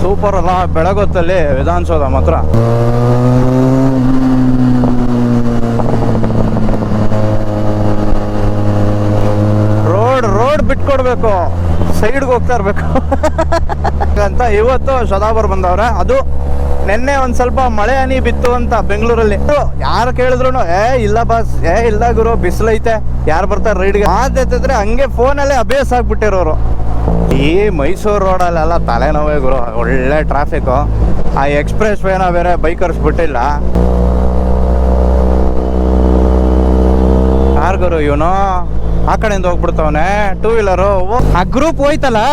Super ಅಲ್ಲ ಬೆಳಗೊತ್ತಲ್ಲಿ ವಿಧಾನಸೌಧ ಮಾತ್ರ. Road ಬಿಟ್ಕೊಡ್ಬೇಕು, ಸೈಡ್ಗೆ ಹೋಗ್ತಾ ಇರ್ಬೇಕು ಅಂತ ಇವತ್ತು ಶದಾಬರ್ ಬಂದವ್ರೆ. ಅದು ನಿನ್ನೆ ಒಂದ್ ಸ್ವಲ್ಪ ಮಳೆ ಹನಿ ಬಿತ್ತು ಅಂತ ಬೆಂಗಳೂರಲ್ಲಿ. ಯಾರು ಕೇಳಿದ್ರು ಇಲ್ಲ ಬಸ್, ಇಲ್ಲ ಗುರು ಬಿಸಿಲೈತೆ, ಯಾರು ಬರ್ತಾರೆ ರೈಡ್ಗೆ ಮಾತಾಡ್ತಿದ್ರೆ ಹಂಗೆ ಫೋನಲ್ಲೇ ಅಭ್ಯಾಸ ಆಗ್ಬಿಟ್ಟಿರೋರು. ಈ ಮೈಸೂರು ರೋಡಲ್ಲೆಲ್ಲ ತಲೆನೋವೇ ಗುರು, ಒಳ್ಳೆ ಟ್ರಾಫಿಕ್ಕು. ಆ ಎಕ್ಸ್ಪ್ರೆಸ್ ವೇನ ಬೇರೆ ಬೈಕರ್ಸ್ ಬಿಟ್ಟಿಲ್ಲ. ಯಾರು ಗುರು ಇವನು ಆ ಕಡೆಯಿಂದ ಹೋಗ್ಬಿಡ್ತಾವನೆ ಟೂ ವೀಲರು. ಆ ಗ್ರೂಪ್ ಹೋಯ್ತಲ್ಲ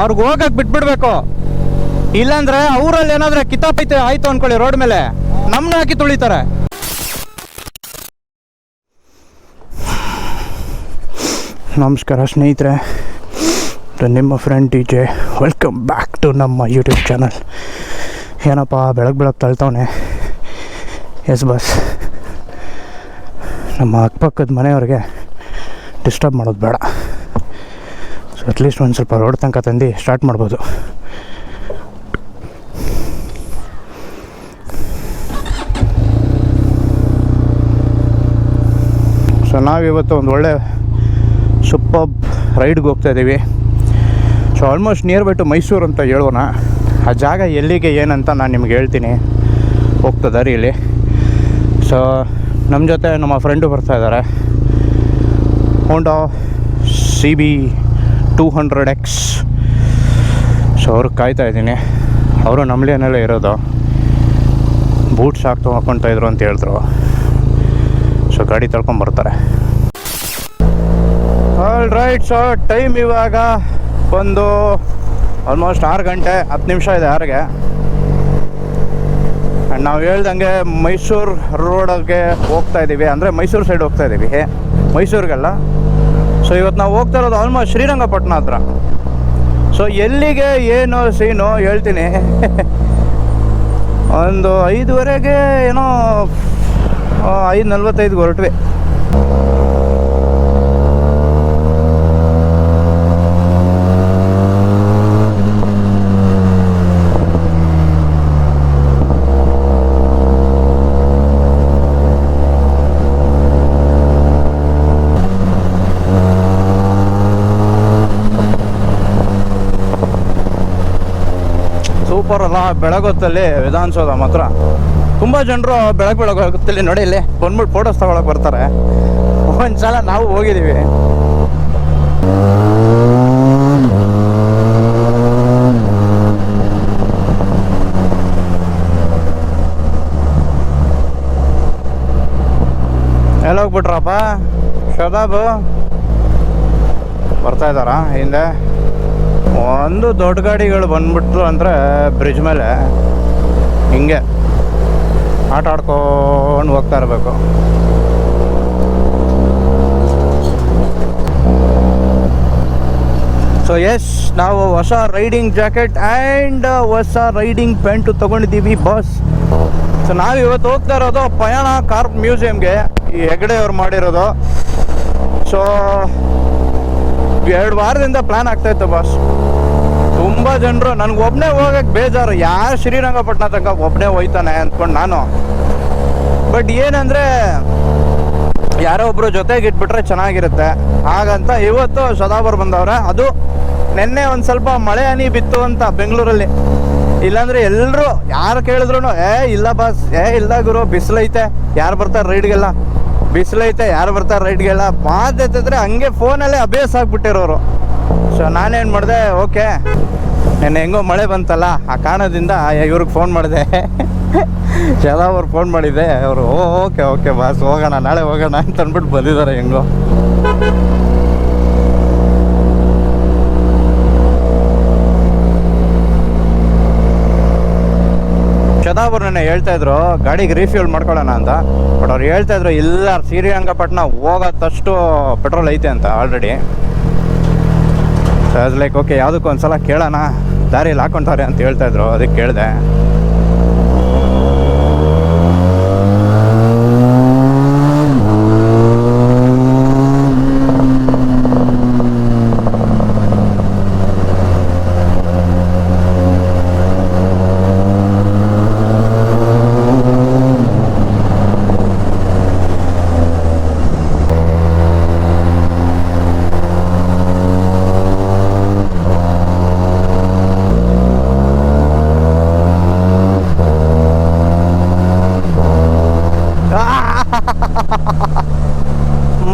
ಅವ್ರಿಗೆ ಹೋಗಕ್ ಬಿಟ್ಬಿಡ್ಬೇಕು, ಇಲ್ಲಾಂದ್ರೆ ಅವರಲ್ಲಿ ಏನಾದ್ರೆ ಕಿತಾಪೈತೆ ಆಯ್ತು ಅನ್ಕೊಳ್ಳಿ ರೋಡ್ ಮೇಲೆ, ನಮ್ನ ಹಾಕಿ ತುಳಿತಾರೆ. ನಮಸ್ಕಾರ ಸ್ನೇಹಿತರೆ, ನಿಮ್ಮ friend DJ. Welcome back to ನಮ್ಮ ಯೂಟ್ಯೂಬ್ ಚಾನಲ್. ಏನಪ್ಪ ಬೆಳಗ್ಗೆ ತಳ್ತವನೆ. ಎಸ್ ಬಸ್, ನಮ್ಮ ಅಕ್ಕಪಕ್ಕದ ಮನೆಯವ್ರಿಗೆ ಡಿಸ್ಟರ್ಬ್ ಮಾಡೋದು ಬೇಡ. ಸೊ ಅಟ್ಲೀಸ್ಟ್ ಒಂದು ಸ್ವಲ್ಪ ರೋಡ್ ತನಕ ತಂದು ಸ್ಟಾರ್ಟ್ ಮಾಡ್ಬೋದು. ಸೊ ನಾವಿವತ್ತು ಒಂದು ಒಳ್ಳೆ ಸೂಪರ್ ರೈಡ್ಗೆ ಹೋಗ್ತಾ ಇದ್ದೀವಿ. So almost near by two Mysuru ಅಂತ ಹೇಳೋಣ. ಆ ಜಾಗ ಎಲ್ಲಿಗೆ ಏನಂತ ನಾನು ನಿಮ್ಗೆ ಹೇಳ್ತೀನಿ ಹೋಗ್ತಾ ದಾರಿಯಲ್ಲಿ. ಸೊ ನಮ್ಮ ಜೊತೆ ನಮ್ಮ ಫ್ರೆಂಡು ಬರ್ತಾ ಇದ್ದಾರೆ. ಹೋಂಡಾ CB 200X. ಸೊ ಅವ್ರಿಗೆ ಕಾಯ್ತಾ ಇದ್ದೀನಿ. ಅವರು ನಮ್ಮಲೇನಲ್ಲೇ ಇರೋದು. ಬೂಟ್ಸ್ ಹಾಕ್ಕೊಳ್ತಾ ಇದ್ರು ಅಂತ ಹೇಳಿದ್ರು. ಸೊ ಗಾಡಿ ತಳ್ಕೊಂಬರ್ತಾರೆ. All right. ಸೊ ಟೈಮ್ ಇವಾಗ ಒಂದು ಆಲ್ಮೋಸ್ಟ್ 6 ಗಂಟೆ 10 ನಿಮಿಷ ಇದೆ 6ಗೆ. ಆ್ಯಂಡ್ ನಾವು ಹೇಳ್ದಂಗೆ ಮೈಸೂರು ರೋಡಿಗೆ ಹೋಗ್ತಾ ಇದ್ದೀವಿ, ಅಂದರೆ ಮೈಸೂರು ಸೈಡ್ ಹೋಗ್ತಾ ಇದ್ದೀವಿ, ಮೈಸೂರಿಗೆಲ್ಲ. ಸೊ ಇವತ್ತು ನಾವು ಹೋಗ್ತಾ ಇರೋದು ಆಲ್ಮೋಸ್ಟ್ ಶ್ರೀರಂಗಪಟ್ಟಣ ಹತ್ರ. ಸೊ ಎಲ್ಲಿಗೆ ಏನು ಸೀನು ಹೇಳ್ತೀನಿ. ಒಂದು 5:15 ಏನೋ 5:45 ಹೊರಟ್ವಿ. ಸೂಪರ್ ಅಲ್ಲ ಬೆಳಗೊತ್ತಲ್ಲಿ ವಿಧಾನಸೌಧ ಮಾತ್ರ. ತುಂಬ ಜನರು ಬೆಳಗೊತ್ತಲ್ಲಿ ನೋಡಿ ಇಲ್ಲಿ ಬಂದ್ಬಿಟ್ಟು ಫೋಟೋಸ್ ತಗೊಳಕ್ಕೆ ಬರ್ತಾರೆ. ಒಂದ್ಸಲ ನಾವು ಹೋಗಿದ್ದೀವಿ. ಎಲ್ಲ ಹೋಗ್ಬಿಟ್ರಪ್ಪ ಶದಾಬು ಬರ್ತಾ ಇದ್ದಾರಾ ಹಿಂದೆ. ಒಂದು ದೊಡ್ಡ ಗಾಡಿಗಳು ಬಂದ್ಬಿಟ್ರು ಅಂದರೆ ಬ್ರಿಡ್ಜ್ ಮೇಲೆ ಹಿಂಗೆ ಆಟ ಆಡ್ಕೊಂಡು ಹೋಗ್ತಾ ಇರಬೇಕು. ಸೊ ಎಸ್, ನಾವು ಹೊಸ ರೈಡಿಂಗ್ ಜಾಕೆಟ್ ಆ್ಯಂಡ್ ಹೊಸ ರೈಡಿಂಗ್ ಪ್ಯಾಂಟು ತೊಗೊಂಡಿದ್ದೀವಿ ಬಾಸ್. ಸೊ ನಾವು ಇವತ್ತು ಹೋಗ್ತಾ ಇರೋದು ಪಯಣ ಕಾರ್ ಮ್ಯೂಸಿಯಮ್ಗೆ, ಈ ಹೆಗ್ಡೆ ಅವ್ರು ಮಾಡಿರೋದು. ಸೊ 2 ವಾರದಿಂದ ಪ್ಲ್ಯಾನ್ ಆಗ್ತಾಯಿತ್ತು ಬಾಸ್. ತುಂಬ ಜನರು, ನನಗೆ ಒಬ್ಬನೇ ಹೋಗಕ್ಕೆ ಬೇಜಾರು, ಯಾರು ಶ್ರೀರಂಗಪಟ್ಟಣ ತನಕ ಒಬ್ಬನೇ ಹೋಯ್ತಾನೆ ಅಂದ್ಕೊಂಡು ನಾನು. ಬಟ್ ಏನಂದರೆ ಯಾರೋ ಒಬ್ಬರು ಜೊತೆಗೆ ಇಟ್ಬಿಟ್ರೆ ಚೆನ್ನಾಗಿರುತ್ತೆ. ಹಾಗಂತ ಇವತ್ತು ಶದಾಬರ್ ಬಂದವ್ರೆ. ಅದು ನಿನ್ನೆ ಒಂದು ಸ್ವಲ್ಪ ಮಳೆ ಹನಿ ಬಿತ್ತು ಅಂತ ಬೆಂಗಳೂರಲ್ಲಿ. ಇಲ್ಲಾಂದರೆ ಎಲ್ಲರೂ ಯಾರು ಕೇಳಿದ್ರು ಇಲ್ಲ ಬಸ್, ಇಲ್ಲ ಗುರು ಬಿಸಿಲೈತೆ, ಯಾರು ಬರ್ತಾರೆ ರೈಡ್ಗೆಲ್ಲ, ಬಿಸಿಲೈತೆ, ಯಾರು ಬರ್ತಾರೆ ರೈಡ್ಗೆಲ್ಲ ಮಾತಾಡ್ತಿದ್ರೆ ಹಂಗೆ ಫೋನಲ್ಲೇ ಅಭ್ಯಾಸ ಆಗ್ಬಿಟ್ಟಿರೋರು. ಸೊ ನಾನೇನು ಮಾಡಿದೆ, ಓಕೆ ನೆನ್ನೆ ಹೆಂಗೋ ಮಳೆ ಬಂತಲ್ಲ ಆ ಕಾರಣದಿಂದ ಇವ್ರಿಗೆ ಫೋನ್ ಮಾಡಿದೆ. ಶದಾಬ್ ಫೋನ್ ಮಾಡಿದ್ದೆ. ಅವರು ಓಕೆ ಬಾಸ್ ಹೋಗೋಣ, ನಾಳೆ ಹೋಗೋಣ ಅಂತ ಅಂದ್ಬಿಟ್ಟು ಬಂದಿದ್ದಾರೆ ಹೆಂಗೋ. ಶದಾಬ್ ನೆನ್ನೆ ಹೇಳ್ತಾಯಿದ್ರು ಗಾಡಿಗೆ ರೀಫ್ಯೂಲ್ ಮಾಡ್ಕೊಳ್ಳೋಣ ಅಂತ. ಬಟ್ ಅವ್ರು ಹೇಳ್ತಾಯಿದ್ರು ಇಲ್ಲ ಶ್ರೀರಂಗಪಟ್ಟಣ ಹೋಗೋದಷ್ಟು ಪೆಟ್ರೋಲ್ ಐತೆ ಅಂತ ಆಲ್ರೆಡಿ. ಸೊ ಲೈಕ್ ಓಕೆ ಯಾವುದಕ್ಕೂ ಒಂದು ಸಲ ಕೇಳೋಣ, ದಾರಿಯಲ್ಲಿ ಹಾಕ್ಕೊಂತಾರೆ ಅಂತ ಹೇಳ್ತಾಯಿದ್ರು, ಅದಕ್ಕೆ ಕೇಳಿದೆ.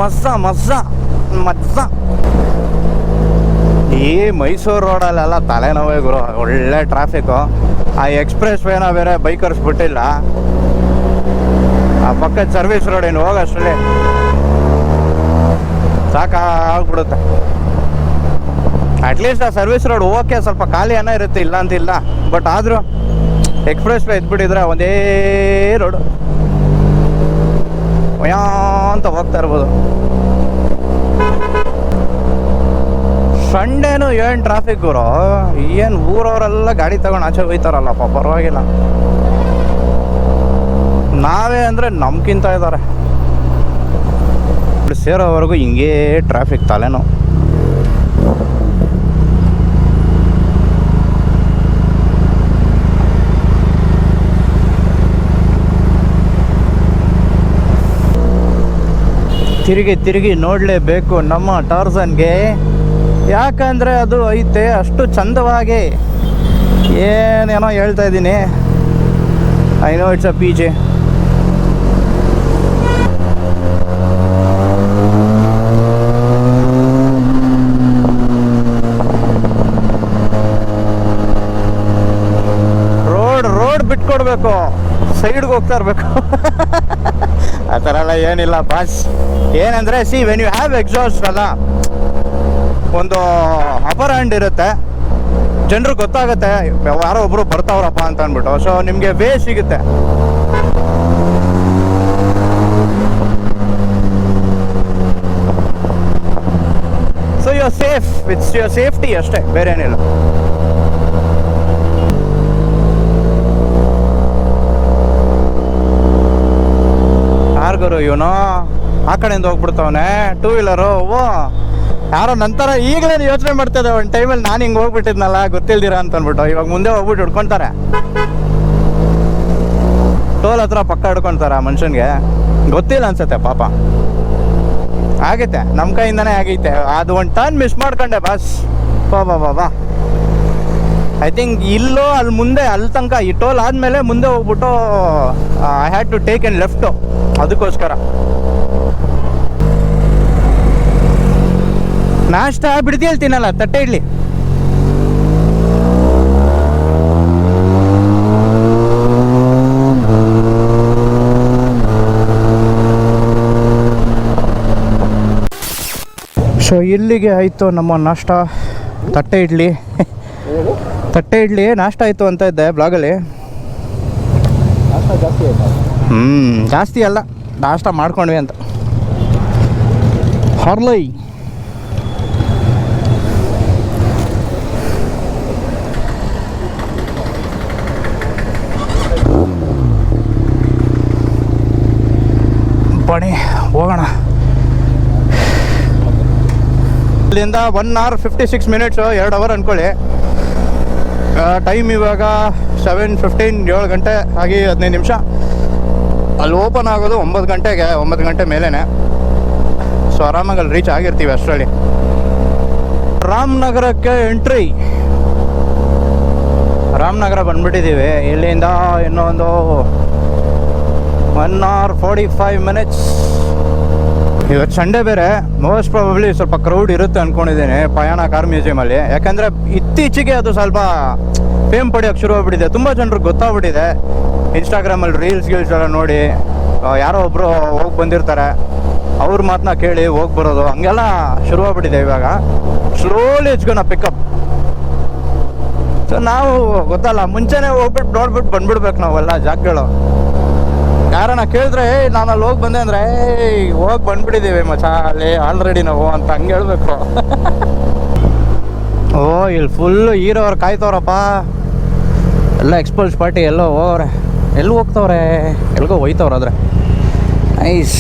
ಮಸ್ಸ ಮಸ್ಸ ಮಸ್ಸ. ಈ ಮೈಸೂರು ರೋಡಲ್ಲೆಲ್ಲ ತಲೆನೋವೇ ಗುರು, ಒಳ್ಳೆ ಟ್ರಾಫಿಕ್ಕು. ಆ ಎಕ್ಸ್ಪ್ರೆಸ್ ವೇನ ಬೇರೆ ಬೈಕರ್ಸ್ ಬಿಟ್ಟಿಲ್ಲ. ಆ ಪಕ್ಕದ ಸರ್ವಿಸ್ ರೋಡ್ ಏನು ಹೋಗಷ್ಟರಲ್ಲಿ ಸಾಕಾಗ್ಬಿಡುತ್ತೆ. ಅಟ್ಲೀಸ್ಟ್ ಆ ಸರ್ವಿಸ್ ರೋಡ್ ಓಕೆ ಸ್ವಲ್ಪ ಖಾಲಿ ಏನೋ ಇರುತ್ತೆ, ಇಲ್ಲ ಅಂತಿಲ್ಲ. ಬಟ್ ಆದರೂ ಎಕ್ಸ್ಪ್ರೆಸ್ ವೇ ಎದ್ಬಿಟ್ಟಿದ್ರೆ ಒಂದೇ ರೋಡು ವಯಾ ಅಂತ ಹೋಗ್ತಾ ಇರ್ಬೋದು. ಸಂಡೇನು ಏನು ಟ್ರಾಫಿಕ್ ಗುರು, ಏನು ಊರವರೆಲ್ಲ ಗಾಡಿ ತಗೊಂಡು ಆಚೆ ಹೋಯ್ತಾರಲ್ಲಪ್ಪ, ಪರವಾಗಿಲ್ಲ. ನಾವೇ ಅಂದರೆ ನಮ್ಗಿಂತ ಇದ್ದಾರೆ. ಸೇರೋವರೆಗೂ ಹಿಂಗೇ ಟ್ರಾಫಿಕ್ ತಲೆನೋ. ತಿರುಗಿ ತಿರುಗಿ ನೋಡಲೇಬೇಕು ನಮ್ಮ ಟಾರ್ಸನ್ಗೆ, ಯಾಕಂದರೆ ಅದು ಐತೆ ಅಷ್ಟು ಚಂದವಾಗಿ. ಏನೇನೋ ಹೇಳ್ತಾ ಇದ್ದೀನಿ, I know it's a PJ. Road ಬಿಟ್ಕೊಡ್ಬೇಕು, ಸೈಡ್ಗೆ ಹೋಗ್ತಾ ಇರಬೇಕು. ಆ ಥರ ಎಲ್ಲ ಏನಿಲ್ಲ ಬಾಸ್. ಏನಂದರೆ ವೆನ್ ಯು ಹ್ಯಾವ್ ಎಕ್ಸಾಸ್ಟ್ ಅಲ್ಲ, ಒಂದು ಅಪರ್ ಹ್ಯಾಂಡ್ ಇರುತ್ತೆ, ಜನರಿಗೆ ಗೊತ್ತಾಗುತ್ತೆ ಯಾರೋ ಒಬ್ರು ಬರ್ತಾವ್ರಪ್ಪ ಅಂತ ಅಂದ್ಬಿಟ್ಟು. ಸೊ ನಿಮಗೆ ವೇ ಸಿಗುತ್ತೆ. So you are safe, it's your safety ಅಷ್ಟೇ, ಬೇರೆ ಏನಿಲ್ಲ. ಯಾರಿಗರು ಇವನು ಆ ಕಡೆಯಿಂದ ಹೋಗ್ಬಿಡ್ತಾವನೆ ಟೂ ವೀಲರು. ಓ ಯಾರೋ ನಂತರ ಈಗಲೇ ಯೋಚನೆ ಮಾಡ್ತಿದ್ದೆ, ಒಂದು ಟೈಮಲ್ಲಿ ನಾನು ಹಿಂಗೆ ಹೋಗ್ಬಿಟ್ಟಿದ್ನಲ್ಲ ಗೊತ್ತಿಲ್ದಿರ ಅಂತ ಅಂದ್ಬಿಟ್ಟು. ಇವಾಗ ಮುಂದೆ ಹೋಗ್ಬಿಟ್ಟು ಹಿಡ್ಕೊತಾರೆ, ಟೋಲ್ ಹತ್ರ ಪಕ್ಕ ಹಿಡ್ಕೊತಾರೆ. ಆ ಮನುಷ್ಯನಿಗೆ ಗೊತ್ತಿಲ್ಲ ಅನ್ಸುತ್ತೆ ಪಾಪ. ಆಗೈತೆ, ನಮ್ಮ ಕೈಯಿಂದನೇ ಆಗೈತೆ. ಅದು ಒಂದು ಟರ್ನ್ ಮಿಸ್ ಮಾಡ್ಕೊಂಡೆ ಬಾಸ್. ಬಾ ಐ ಥಿಂಕ್ ಇಲ್ಲೋ ಅಲ್ಲಿ ಮುಂದೆ ಅಲ್ಲಿ ತನಕ ಈ ಟೋಲ್ ಆದಮೇಲೆ ಮುಂದೆ ಹೋಗ್ಬಿಟ್ಟು I had to take in left. ಅದಕ್ಕೋಸ್ಕರ ನಾಷ್ಟ ಬಿಡ್ತಿ ಹೇಳ್ತೀನಲ್ಲ, ತಟ್ಟೆ ಇಡ್ಲಿ. ಸೊ ಇಲ್ಲಿಗೆ ಆಯಿತು ನಮ್ಮ ನಾಷ್ಟ, ತಟ್ಟೆ ಇಡ್ಲಿ. ನಾಷ್ಟ ಆಯಿತು ಅಂತ ಇದ್ದೆ ಬ್ಲಾಗಲ್ಲಿ. ಜಾಸ್ತಿ ಅಲ್ಲ, ನಾಷ್ಟ ಮಾಡ್ಕೊಂಡ್ವಿ ಅಂತ. ಹಾರ್ಲೈ ಬನ್ನಿ ಹೋಗೋಣ. ಇಲ್ಲಿಂದ 1 hour 56 minutes, 2 hour ಅಂದ್ಕೊಳ್ಳಿ. ಟೈಮ್ ಇವಾಗ 7:15, 7 ಗಂಟೆ ಆಗಿ 15 ನಿಮಿಷ. ಅಲ್ಲಿ ಓಪನ್ ಆಗೋದು 9 ಗಂಟೆಗೆ, 9 ಗಂಟೆ ಮೇಲೇ. ಸೊ ಆರಾಮಾಗಿ ಅಲ್ಲಿ ರೀಚ್ ಆಗಿರ್ತೀವಿ ಅಷ್ಟರಲ್ಲಿ. ರಾಮನಗರಕ್ಕೆ ಎಂಟ್ರಿ. ರಾಮನಗರ ಬಂದ್ಬಿಟ್ಟಿದ್ದೀವಿ. ಇಲ್ಲಿಂದ ಇನ್ನೊಂದು 1 hour 45 minutes. ಇವತ್ತು ಸಂಡೇ ಬೇರೆ, ಮೋಸ್ಟ್ ಪ್ರಾಬಬ್ಲಿ ಸ್ವಲ್ಪ ಕ್ರೌಡ್ ಇರುತ್ತೆ ಅಂದ್ಕೊಂಡಿದ್ದೀನಿ ಪಯಾಣ ಕಾರ್ ಮ್ಯೂಸಿಯಮಲ್ಲಿ. ಯಾಕಂದರೆ ಇತ್ತೀಚೆಗೆ ಅದು ಸ್ವಲ್ಪ ಫೇಮ್ ಪಡೆಯೋಕ್ಕೆ ಶುರು ಆಗ್ಬಿಟ್ಟಿದೆ. ತುಂಬ ಜನರಿಗೆ ಗೊತ್ತಾಗ್ಬಿಟ್ಟಿದೆ. ಇನ್ಸ್ಟಾಗ್ರಾಮಲ್ಲಿ ರೀಲ್ಸ್ ಎಲ್ಲ ನೋಡಿ ಯಾರೋ ಒಬ್ಬರು ಹೋಗಿ ಬಂದಿರ್ತಾರೆ, ಅವ್ರ ಮಾತನ್ನ ಕೇಳಿ ಹೋಗಿ ಬರೋದು, ಹಂಗೆಲ್ಲ ಶುರುವಾಗ್ಬಿಟ್ಟಿದೆ ಇವಾಗ. Slowly it's gonna pickup. So ನಾವು ಗೊತ್ತಲ್ಲ, ಮುಂಚೆನೇ ಹೋಗ್ಬಿಟ್ಟು ನೋಡ್ಬಿಟ್ಟು ಬಂದ್ಬಿಡ್ಬೇಕು ನಾವೆಲ್ಲ ಜಾಗಗಳು. ಯಾರನ್ನ ಕೇಳಿದ್ರೆ ನಾನು ಅಲ್ಲಿ ಹೋಗಿ ಬಂದೆ ಅಂದರೆ ಹೋಗಿ ಬಂದ್ಬಿಟ್ಟಿದ್ದೀವಿ ಮಚ್ಚ ಅಲ್ಲಿ ಆಲ್ರೆಡಿ ನಾವು ಅಂತ ಹಂಗೆ ಹೇಳ್ಬೇಕು. ಓ ಇಲ್ಲಿ ಫುಲ್ಲು ಹೀರೋರು ಕಾಯ್ತವ್ರಪ್ಪ. ಎಲ್ಲ ಎಕ್ಸ್ಪಲ್ಸ್ ಪಾರ್ಟಿ ಎಲ್ಲೋ ಹೋಗವ್ರೆ. ಎಲ್ಲಿ ಹೋಗ್ತವ್ರೆ? ಎಲ್ಗೋ ಹೋಯ್ತವ್ರಾದ್ರೆ ನೈಸ್.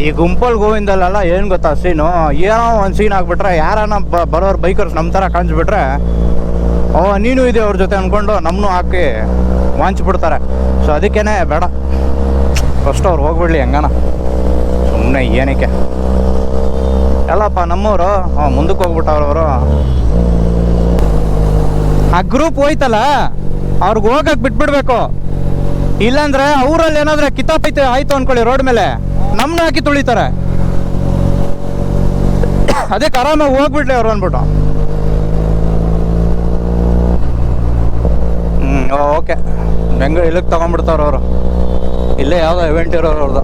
ಈ ಗುಂಪಲ್ಲಿ ಗೋವಿಂದಲ್ಲ ಏನು ಗೊತ್ತಾ ಸೀನು, ಏನೋ ಒಂದು ಸೀನ್ ಆಗಿಬಿಟ್ರೆ ಯಾರನ್ನ ಬರೋರು ಬೈಕರ್ಸ್ ನಮ್ಮ ಥರ ಕಾಣಿಸ್ಬಿಟ್ರೆ ಓ ನೀನು ಇದೆ ಅವ್ರ ಜೊತೆ ಅಂದ್ಕೊಂಡು ನಮ್ಮನ್ನು ಹಾಕಿ ವಾಂಚ್ಬಿಡ್ತಾರೆ. ಸೊ ಅದಕ್ಕೇ ಬೇಡ, ಫಸ್ಟ್ ಅವ್ರು ಹೋಗ್ಬಿಡ್ಲಿ ಹೆಂಗಾನ, ಸುಮ್ಮನೆ ಏನಕ್ಕೆ ಎಲ್ಲಪ್ಪ ನಮ್ಮವರು ಮುಂದಕ್ಕೆ ಹೋಗ್ಬಿಟ್ಟವ್ರು ಅವರು. ಆ ಗ್ರೂಪ್ ಹೋಯ್ತಲ್ಲ ಅವ್ರಿಗೆ ಹೋಗಕ್ಕೆ ಬಿಟ್ಬಿಡ್ಬೇಕು. ಇಲ್ಲಾಂದ್ರೆ ಅವರಲ್ಲಿ ಏನಾದ್ರೆ ಕಿತಾಪೈತೆ ಆಯ್ತು ಅನ್ಕೊಳ್ಳಿ ರೋಡ್ ಮೇಲೆ, ನಮ್ಮನ್ನ ಹಾಕಿ ತುಳಿತಾರೆ. ಅದಕ್ಕೆ ಆರಾಮಾಗಿ ಹೋಗ್ಬಿಡ್ಲಿ ಅವ್ರು ಅಂದ್ಬಿಟ್ಟು. ಓಕೆ, ಬೆಂಗಳೂರು ಇಲ್ಲಿಗೆ ತಗೊಂಡ್ಬಿಡ್ತಾವ್ರ ಅವರು. ಇಲ್ಲೇ ಯಾವುದೋ ಇವೆಂಟ್ ಇರೋರು ಅವ್ರದ್ದು.